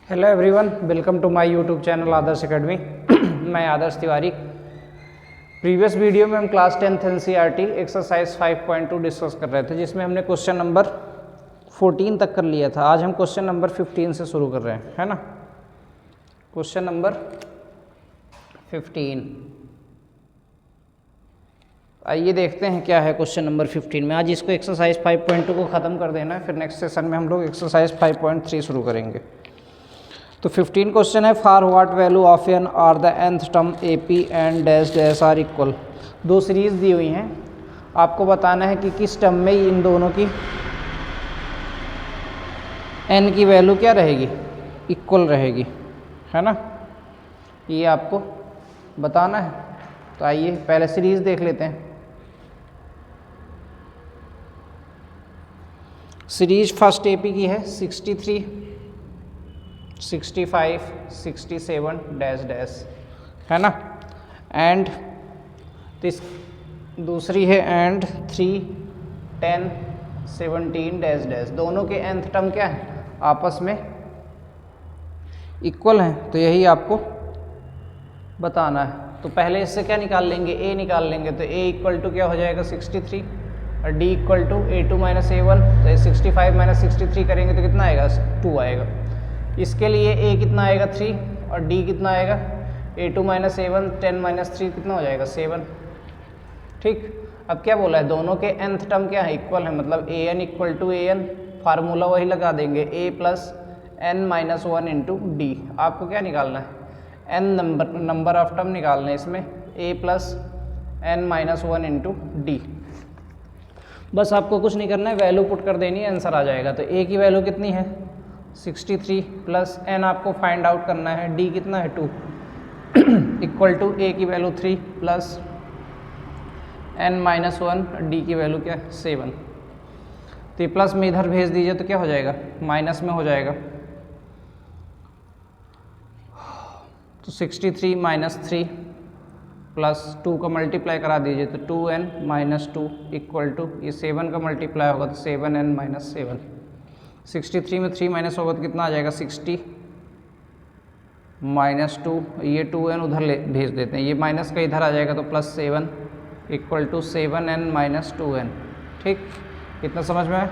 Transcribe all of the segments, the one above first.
Hello everyone, welcome to my YouTube channel Adarsh academy. मैं Adarsh Tiwari. Previous video में हम class 10th NCERT exercise 5.2 discuss कर रहे थे, जिसमें हमने क्वेश्चन नंबर 14 तक कर लिया था। आज हम क्वेश्चन नंबर 15 से शुरू कर रहे हैं, है ना। क्वेश्चन नंबर 15, आइए देखते हैं क्या है क्वेश्चन नंबर 15 में। आज इसको एक्सरसाइज 5.2 को ख़त्म कर देना है, फिर नेक्स्ट सेशन में हम लोग एक्सरसाइज 5.3 शुरू करेंगे। तो 15 क्वेश्चन है, for what value of n r the nth term A P and dash dash r equal. दो सीरीज दी हुई हैं, आपको बताना है कि किस टर्म में इन दोनों की n की वैल्यू क्या रहेगी, इक्वल रहेगी, है ना। ये आपको बताना है। तो आइए पहले सीरीज देख लेते हैं। सीरीज फर्स्ट एपी की है 63, 65, 67 डैश डैश, है ना। एंड दूसरी है एंड 3, 10, 17 डैश डैश। दोनों के nth टर्म क्या है, आपस में इक्वल हैं। तो यही आपको बताना है। तो पहले इससे क्या निकाल लेंगे, a निकाल लेंगे। तो a इक्वल टू क्या हो जाएगा 63 और d equal to a2 minus a1। तो 65 माइनस 63 करेंगे तो कितना आएगा, 2 आएगा। इसके लिए a कितना आएगा 3 और d कितना आएगा a2 माइनस a1, 10 माइनस 3 कितना हो जाएगा 7। ठीक, अब क्या बोला है, दोनों के nth टर्म क्या है, इक्वल है। मतलब an equal to an, formula वही लगा देंगे, a plus n minus 1 into d. आपको क्या निकालना है, n नंबर ऑफ टर्म निकालना है इसमें, a plus n minus 1 into D. बस आपको कुछ नहीं करना है, वैल्यू पुट कर देनी है, आंसर आ जाएगा। तो a की वैल्यू कितनी है 63 प्लस n आपको फाइंड आउट करना है, d कितना है 2 इक्वल टू a की value 3 plus n minus 1, d की वैल्यू क्या है 7। तो ये प्लस में इधर भेज दीजिए तो क्या हो जाएगा, माइनस में हो जाएगा। तो 63 माइनस 3 प्लस 2 का मल्टीप्लाई करा दीजिए तो 2n माइनस 2 इक्वल टू, ये 7 का मल्टीप्लाई होगा तो 7n माइनस 7। 63 में 3 माइनस होगा तो कितना आ जाएगा 60 माइनस 2, ये 2n उधर भेज देते हैं, ये माइनस का इधर आ जाएगा तो plus 7 equal to 7n minus 2n। ठीक, कितना समझ में आया।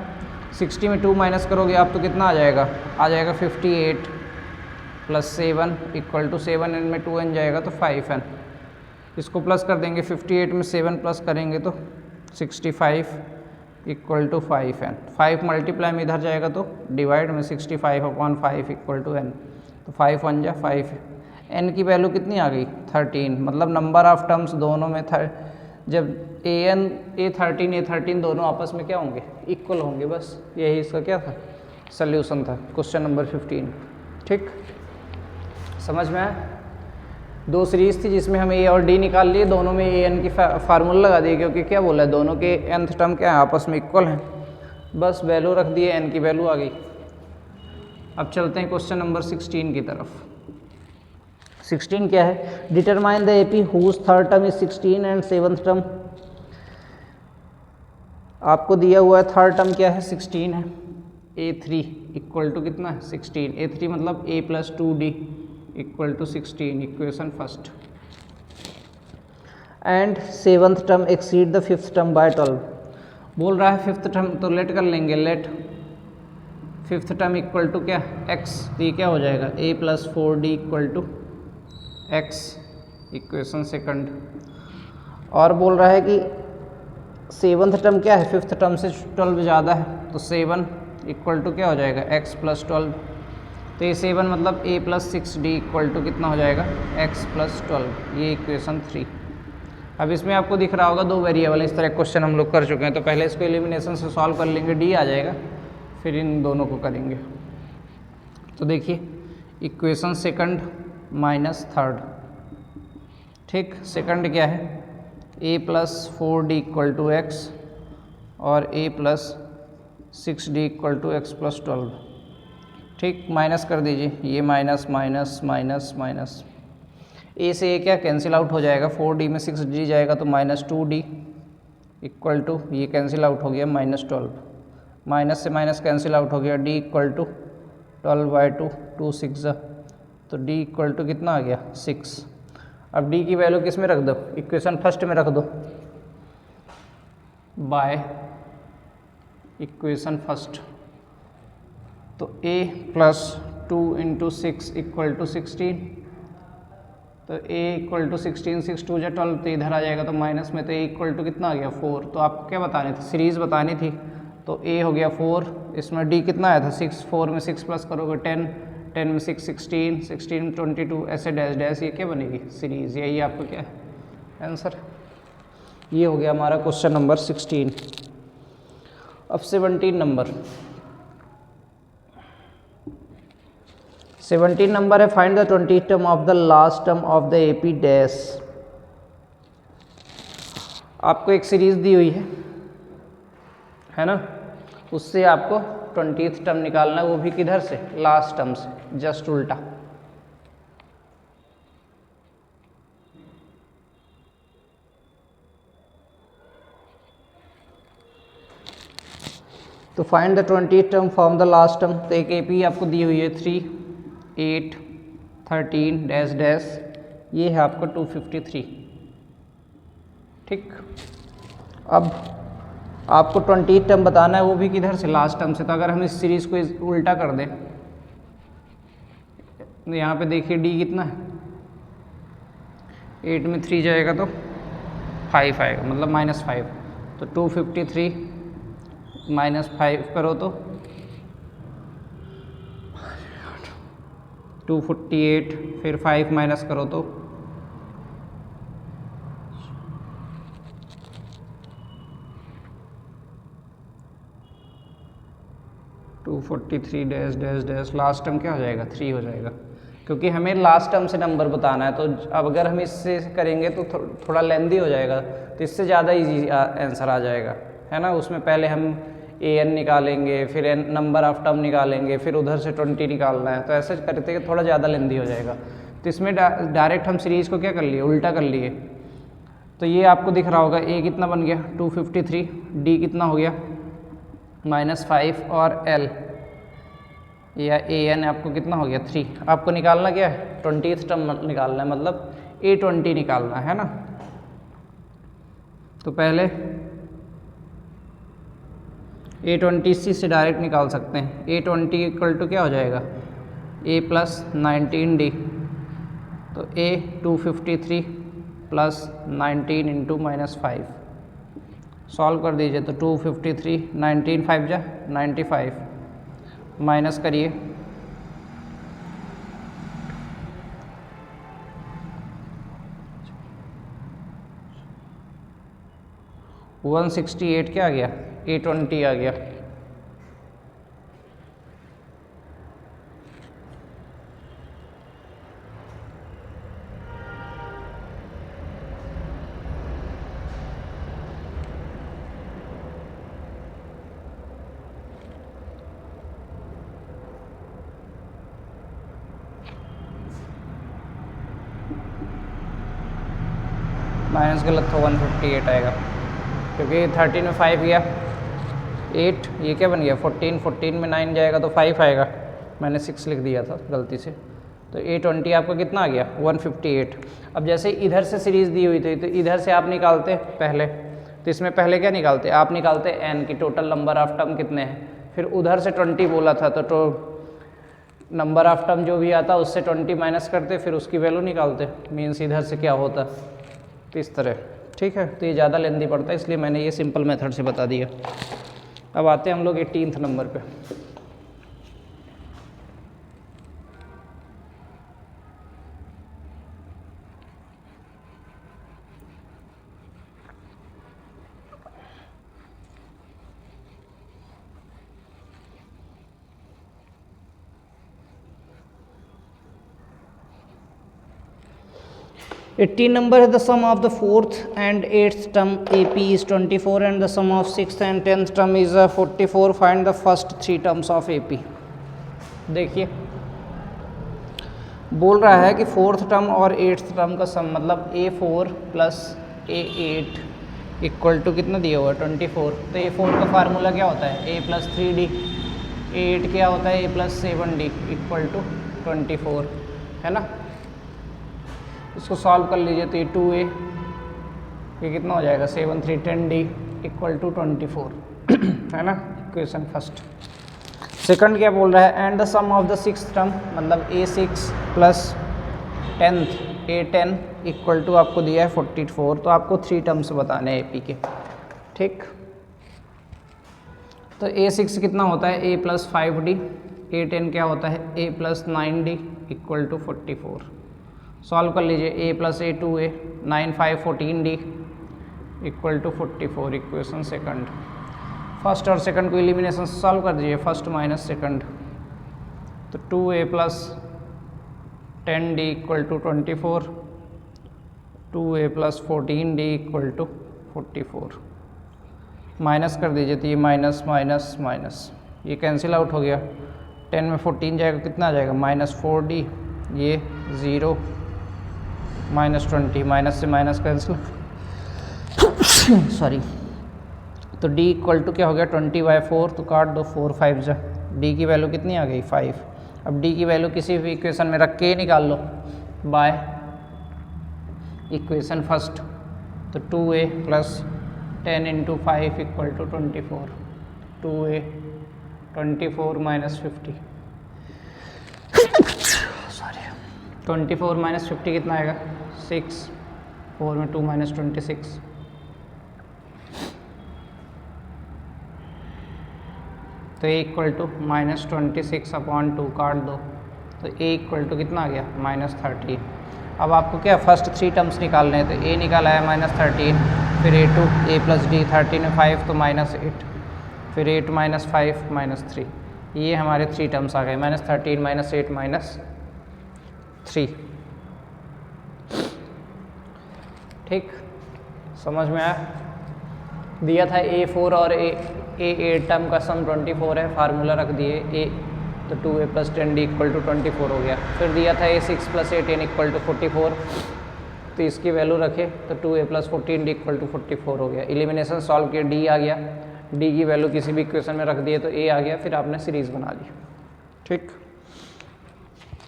60 में 2 माइनस करोगे आप तो कितना आ जाएगा 58 प्लस 7 इक्वल टू 7n में 2n जाएगा तो 5n। इसको प्लस कर देंगे, 58 में 7 प्लस करेंगे तो 65 इक्वल टू 5n। 5 मल्टीप्लाई में इधर जाएगा तो डिवाइड में 65/5 इक्वल टू n। तो 5 1 जा 5, n की वैल्यू कितनी आ गई 13। मतलब नंबर ऑफ टर्म्स दोनों में जब a13 दोनों आपस में क्या होंगे, इक्वल होंगे। बस यही इसका क्या था, सल्यूशन था क्वेश्चन नंबर 15। ठीक, समझ में आया। दो सीरीज थी जिसमें हम a और d निकाल लिए, दोनों में an की फार्मूला लगा दिए, क्योंकि क्या बोला है, दोनों के nth टर्म क्या है, आपस में इक्वल हैं। बस वैल्यू रख दिए, n की वैल्यू आ गई। अब चलते हैं क्वेश्चन नंबर 16 की तरफ। 16 क्या है, determine the AP whose third term is 16 and seventh term. आपको दिया हुआ है थर्ड टर्म क्या है 16 है, a3 इक्वल टू कितना है 16। a3 मतलब a plus 2d equal to 16, equation first. And seventh term exceed the fifth term by 12। बोल रहा है फिफ्थ टर्म, तो लेट कर लेंगे, let fifth term equal to क्या x। तो ये क्या हो जाएगा a plus 4d equal to x, equation second. और बोल रहा है कि सेवंथ टर्म क्या है, फिफ्थ टर्म से 12 ज़्यादा है, तो 7 इक्वल टू क्या हो जाएगा x प्लस 12। तो ये 7 मतलब a plus 6d equal to कितना हो जाएगा x प्लस 12, ये इक्वेशन 3। अब इसमें आपको दिख रहा होगा दो वेरिएबल, इस तरह क्वेश्चन हम लोग कर चुके हैं। तो पहले इसको एलिमिनेशन से सॉल्व कर लेंगे, d आ जाएगा, फिर इन दोनों को करेंगे। तो देखिए इक्वेशन सेकंड माइनस थर्ड। ठीक, सेकंड क्या है a plus 4d equal to x और a plus 6d equal to x plus 12। ठीक, माइनस कर दीजिए, ये minus minus minus minus, a से a क्या कैंसिल आउट हो जाएगा, 4d में 6d जाएगा तो माइनस 2d इक्वल टू, ये कैंसिल आउट हो गया माइनस 12, माइनस से माइनस कैंसिल आउट हो गया, d इक्वल टू 12/2, 2 6 तो d इक्वल टू कितना आ गया 6। अब d की वैल्यू किस में रख दो, इक्वेशन फर्स्ट में रख दो, बाय इक्वेशन फर्स्ट। तो a plus 2 into 6 equal to 16, तो a इक्वल टू 16, 6 2 जा 12, तो इधर आ जाएगा तो माइनस में, तो a इक्वल टू कितना आ गया 4। तो आपको क्या बतानी थी, सीरीज़ बतानी थी, तो a हो गया 4, इसमें d कितना आया था 6, 4 में 6 प्लस करोगे 10, 10 में 6 16, 16 में 22, ऐसे डैश डैश, ये क्या बनेगी सीरीज़। यही आपको क्या है आंसर। ये हो गया हमारा क्वेश्चन नंबर 16। अब 17 नंबर, 17 नंबर है, find the 20th term of the last term of the AP dash. आपको एक सीरीज दी हुई है ना, उससे आपको 20th टर्म निकालना है, वो भी किधर से, लास्ट टर्म से, जस्ट उल्टा। तो find the 20th term from the last term. तो एक एपी आपको दी हुई है 3 8 13 डैश डैश, ये है आपको 253। ठीक, अब आपको 20th टर्म बताना है, वो भी किधर से, लास्ट टर्म से। तो अगर हम इस सीरीज़ को उल्टा कर दें, यहाँ पे देखिए d कितना है, 8 में 3 जाएगा तो 5 आएगा, मतलब -5। तो 253 -5 करो तो 248, फिर 5 माइनस करो तो 243 dash dash dash, last term क्या हो जाएगा 3 हो जाएगा, क्योंकि हमें लास्ट टर्म से नंबर बताना है। तो अब अगर हम इससे करेंगे तो थोड़ा लेंदी हो जाएगा, तो इससे ज़्यादा इजी आंसर आ जाएगा, है ना। उसमें पहले हम an निकालेंगे, फिर नंबर ऑफ टर्म निकालेंगे, फिर उधर से 20 निकालना है, तो ऐसे करते थोड़ा ज़्यादा लेंदी हो जाएगा। तो इसमें डायरेक्ट हम सीरीज़ को क्या कर लिए, उल्टा कर लिए। तो ये आपको दिख रहा होगा, a कितना बन गया 253, d कितना हो गया -5, और l या an आपको कितना हो गया 3। आपको निकालना क्या है, 20th टर्म निकालना है, मतलब a20 निकालना है ना। तो पहले a20 इसी से डायरेक्ट निकाल सकते हैं। a20 इक्वल टू क्या हो जाएगा, a प्लस 19d, तो a 253 प्लस 19 इंटू -5, सॉल्व कर दीजिए। तो 253, 19 5 जा 95, माइनस करिए, $168 क्या आ गया, a20 आ गया। माइनस गलत था, 158 आएगा, क्योंकि 13 में 5 गया 8, ये क्या बन गया 14, 14 में 9 जाएगा तो 5 आएगा, मैंने 6 लिख दिया था गलती से। तो a20 आपका कितना आ गया 158। अब जैसे इधर से सीरीज़ दी हुई थी, तो इधर से आप निकालते पहले, तो इसमें पहले क्या निकालते, आप निकालते n की टोटल नंबर ऑफ टर्म कितने हैं, फिर उधर से 20 बोला था, तो नंबर ऑफ टर्म जो भी आता उससे 20 माइनस करते, फिर उसकी वैल्यू निकालते, मीन्स इधर से क्या होता, तो इस तरह। ठीक है, तो ये ज़्यादा लेंदी पड़ता है, इसलिए मैंने ये सिंपल मेथड से बता दिया। अब आते हैं हम लोग 18th नंबर पे। एट्टीन नंबर है, the sum of the 4th and 8th term AP is 24 and the sum of 6th and 10th term is 44. Find the first 3 terms of AP। देखिए बोल रहा है कि 4th टर्म और 8th टर्म का सम, मतलब A4 plus A8 equal to कितना दिया हुआ 24। तो A4 का फार्मूला क्या होता है, A प्लस 3D, 8 क्या होता है, a+7d इक्वल टू 24, है ना। इसको सॉल्व कर लीजिए तो ये 2a, ये कितना हो जाएगा 7 3 10d इक्वल टू 24, है ना। Equation first. सेकंड क्या बोल रहा है, and the sum of the six term, मतलब a6 plus 10th a10 equal to आपको दिया है 44, तो आपको 3 टर्म्स बताने हैं AP के, ठीक। तो a6 कितना होता है a+5d, a10 क्या होता है a+9d इक्वल टू 44। सॉल्व कर लीजिए, a+a2a 9 5 14d equal to 44, equation second. First और सेकंड को एलिमिनेशन सॉल्व कर दीजिए, फर्स्ट माइनस सेकंड, तो 2a+10d equal to 24, 2a+14d equal to 44। माइनस कर दीजिए, तो ये माइनस माइनस माइनस, ये कैंसिल आउट हो गया, 10 में 14 जाएगा, कितना आ जाएगा -4d, ये 0 -20, माइनस से माइनस कैंसिल सॉरी। तो d इक्वल टू क्या हो गया 20/4, तो काट दो 4 5 जा, d की वैल्यू कितनी आ गई 5। अब d की वैल्यू किसी भी इक्वेशन में रख के निकाल लो बाय इक्वेशन फर्स्ट, तो 2a + 10 × 5 equal to 24, 2a 24 - 50 sorry 24 - 50 कितना आएगा 6, 4 में 2 - 26, तो a इक्वल टू -26/2 काट दो, तो a इक्वल टू कितना आ गया -13। अब आपको क्या फर्स्ट 3 टर्म्स निकालने हैं, तो a निकाला है -13, फिर a2 a + d 13 में 5 तो -8, फिर 8 - 5 -3, ये हमारे 3 टर्म्स आ गए, -13 -8 -3, ठीक। समझ में आया। दिया था a4 और a8 टर्म का सम 24 है, फार्मूला रख दिए a, तो 2a + 10d इक्वल टू 24 हो गया। फिर दिया था a6 + a10 इक्वल टू 44, तो इसकी वैल्यू रखे तो 2a + 14d इक्वल टू 44 हो गया। एलिमिनेशन सॉल्व किया, d आ गया, d की वैल्यू किसी भी इक्वेशन में रख दिए तो a आ गया, फिर आपने सीरीज बना ली, ठीक।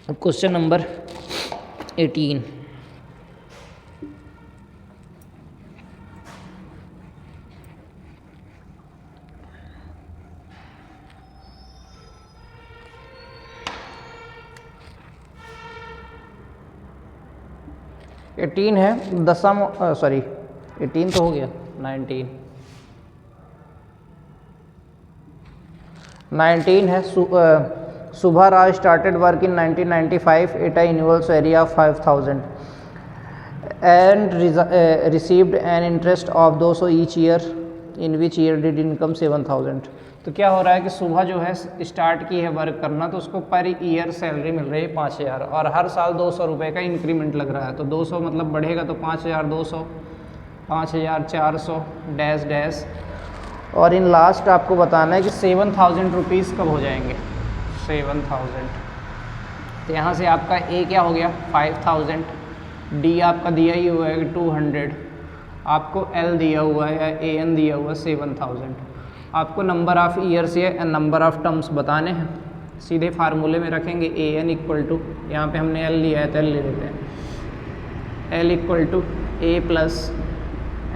अब क्वेश्चन नंबर 18, है द सम, सॉरी 18 तो हो गया, 19 है। Subha Raj started work in 1995 at a universe area of 5000 and received an interest of 200 each year, in which year did income 7000। तो क्या हो रहा है कि सुबह जो है स्टार्ट की है वर्क करना, तो उसको पर ईयर सैलरी मिल रही है 5000, और हर साल 200 रुपये का इंक्रीमेंट लग रहा है, तो 200 मतलब बढ़ेगा तो 5200, 5400 डैश डैश, और इन लास्ट आपको बताना है कि 7000 रुपीज़ कब हो जाएंगे 7000। तो यहाँ से आपका ए क्या हो गया 5000, डी आपका दिया ही हुआ है 200, आपको एल दिया हुआ है या ए एन दिया हुआ है 7000। आपको नंबर ऑफ़ ईयर्स या नंबर ऑफ़ टर्म्स बताने हैं, सीधे फार्मूले में रखेंगे ए एन इक्वल टू, यहाँ पे हमने एल लिया है तो एल ले लेते हैं, l equal to a +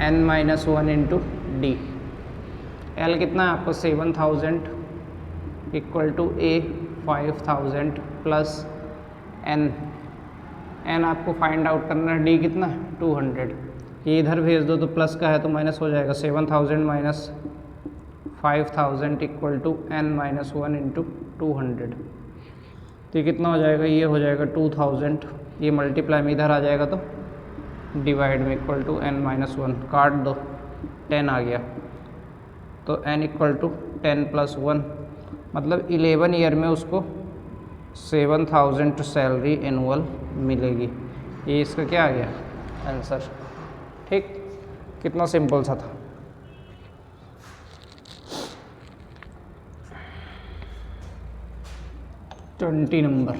n - 1 × d. L कितना है आपको 7000 equal to a 5000 plus n, n आपको फाइंड आउट करना है, डी कितना है 200, ये इधर भेज दो तो प्लस का है तो माइनस हो जाएगा, 7000 - 5000 इक्वल टू n - 1 × 200, तो ये कितना हो जाएगा, ये हो जाएगा 2000, ये मल्टीप्लाई में इधर आ जाएगा तो डिवाइड में इक्वल टू n - 1, काट दो 10 आ गया, तो n इक्वल टू 10 + 1, मतलब 11 ईयर में उसको 7000 सैलरी एनुअल मिलेगी। ये इसका क्या आ गया आंसर, ठीक। कितना सिंपल सा था। ट्वेंटी नंबर,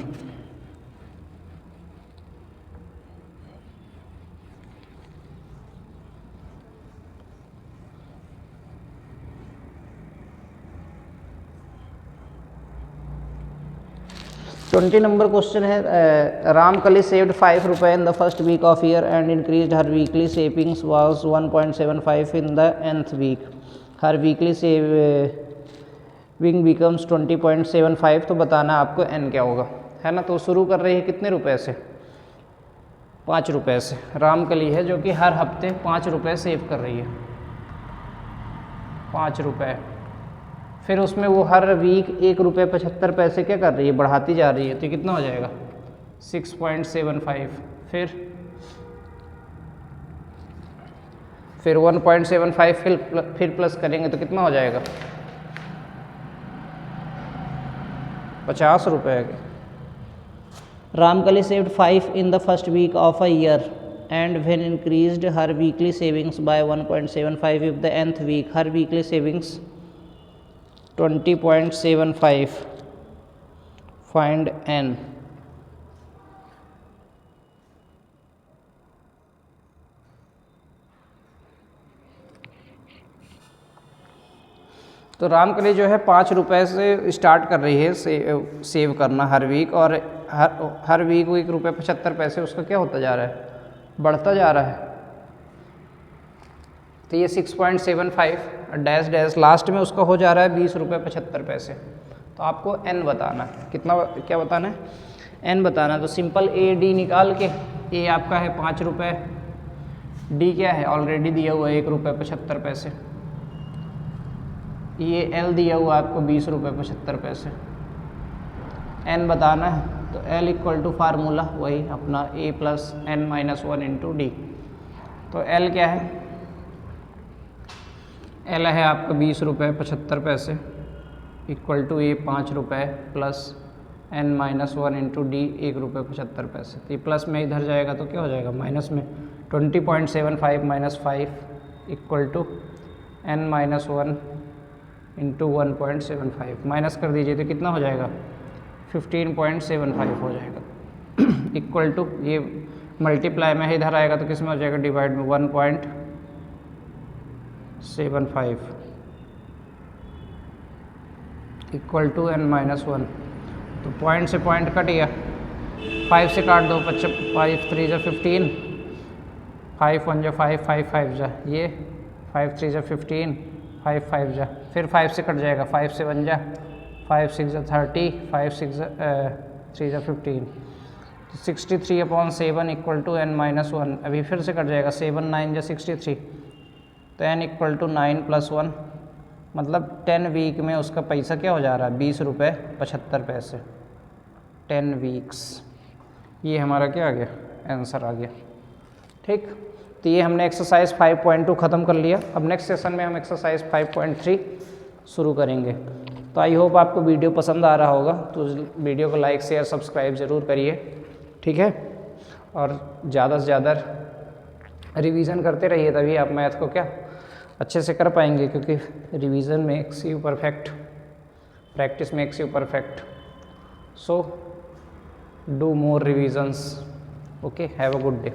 20 नंबर क्वेश्चन है, रामकली सेव्ड 5 रुपये in the first week of year and increased her weekly savings was 1.75 in the nth week. Her weekly saving becomes 20.75। तो बताना आपको n क्या होगा, है ना। तो शुरू कर रही है कितने रुपए से, 5 रुपये से। रामकली है जो कि हर हफ्ते 5 रुपये सेव कर रही है, 5 रुपये। फिर उसमें वो हर वीक 1 रुपये 75 पैसे क्या कर रही है, बढ़ाती जा रही है। तो कितना हो जाएगा 6.75। फिर 1.75 फिर प्लस करेंगे तो कितना हो जाएगा 50 रुपये। Ramkali saved 5 in the first week of a year and when increased her weekly savings by 1.75 if the nth week her weekly savings 20.75। find n। तो रामकली जो है 5 रुपये से स्टार्ट कर रही है सेव करना हर वीक, और हर वीक 1 रुपये 75 पैसे उसका क्या होता जा रहा है, बढ़ता जा रहा है। तो ये 6.75 डैश डैश लास्ट में उसका हो जा रहा है 20 रुपये 75 पैसे। तो आपको n बताना है, कितना क्या बताना है, n बताना। तो सिंपल ए डी निकाल के, ए आपका है 5 रुपये, डी क्या है ऑलरेडी दिया हुआ है 1 रुपये 75 पैसे, ये एल दिया हुआ आपको 20 रुपये 75 पैसे। n बताना है तो l इक्वल टू फार्मूला वही अपना a plus n minus 1 into D. तो l क्या है, l है आपका 20 रुपये 75 पैसे इक्वल टू a 5 रुपये plus n minus 1 into D 1 रुपये 75 पैसे। तो ये प्लस में इधर जाएगा तो क्या हो जाएगा माइनस में, 20.75 minus 5 equal to n minus 1 into 1.75 minus कर दीजिए तो कितना हो जाएगा 15.75 हो जाएगा इक्वल टू, ये मल्टीप्लाई में इधर आएगा तो किस में हो जाएगा डिवाइड में 1.75 इक्वल टू n माइनस 1। तो पॉइंट से पॉइंट कट गया, 5 से काट दो, 5 3 जा 15, 5 1 जा 5, 5 5 जा ये, 5 3 जा 15, 5 5 जा, फिर 5 से कट जाएगा, 5 से 1 जा, 5 6 जा 30, 5 6 जा 3 जा 15, 63/7 इक्वल टू n माइनस 1। अभी फिर से कट जाएगा, 7 9 जा 63, तो n इक्वल टू 9 प्लस 1, मतलब 10 वीक में उसका पैसा क्या हो जा रहा है 20 रुपये 75 पैसे 10 वीक्स। ये हमारा क्या आ गया आंसर आ गया, ठीक। तो ये हमने एक्सरसाइज 5.2 ख़त्म कर लिया। अब नेक्स्ट सेशन में हम एक्सरसाइज 5.3 शुरू करेंगे। तो आई होप आपको वीडियो पसंद आ रहा होगा, तो वीडियो को लाइक शेयर सब्सक्राइब ज़रूर करिए, ठीक है। और ज़्यादा से ज़्यादा रिवीजन करते रहिए, तभी आप मैथ को क्या अच्छे से कर पाएंगे, क्योंकि revision makes you perfect, practice makes you perfect. So do more revisions. Okay, have a good day.